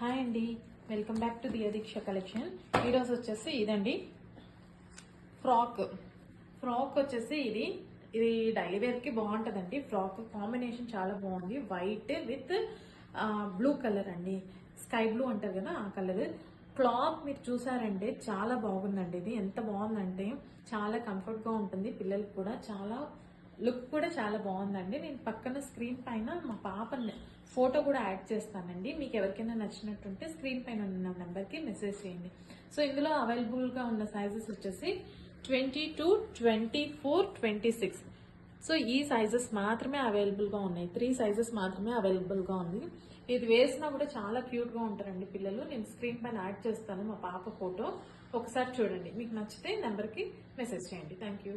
Hi అండి, welcome back to Diya Deeksha collection. ఈరోజు వచ్చేసి ఇదండి ఫ్రాక్ వచ్చేసి ఇది డైలీ వేర్కి బాగుంటుందండి. ఫ్రాక్ కాంబినేషన్ చాలా బాగుంది. వైట్ విత్ బ్లూ కలర్ అండి, స్కై బ్లూ అంటారు కదా ఆ కలర్. క్లాత్ మీరు చూసారంటే చాలా బాగుందండి. ఇది ఎంత బాగుందంటే చాలా కంఫర్ట్గా ఉంటుంది పిల్లలకి కూడా. చాలా లుక్ కూడా చాలా బాగుందండి. నేను పక్కన స్క్రీన్ పైన మా పాప ఫోటో కూడా యాడ్ చేస్తానండి. మీకు ఎవరికైనా నచ్చినట్టుంటే స్క్రీన్ పైన ఉన్న నెంబర్కి మెసేజ్ చేయండి. సో ఇందులో అవైలబుల్గా ఉన్న సైజెస్ వచ్చేసి 22, 24, 26. సో ఈ సైజెస్ మాత్రమే అవైలబుల్గా ఉన్నాయి. 3 సైజెస్ మాత్రమే అవైలబుల్గా ఉంది. ఇది వేసినా కూడా చాలా క్యూట్గా ఉంటారండి పిల్లలు. నేను స్క్రీన్ పైన యాడ్ చేస్తాను మా పాప ఫోటో. ఒకసారి చూడండి, మీకు నచ్చితే నెంబర్కి మెసేజ్ చేయండి. Thank you.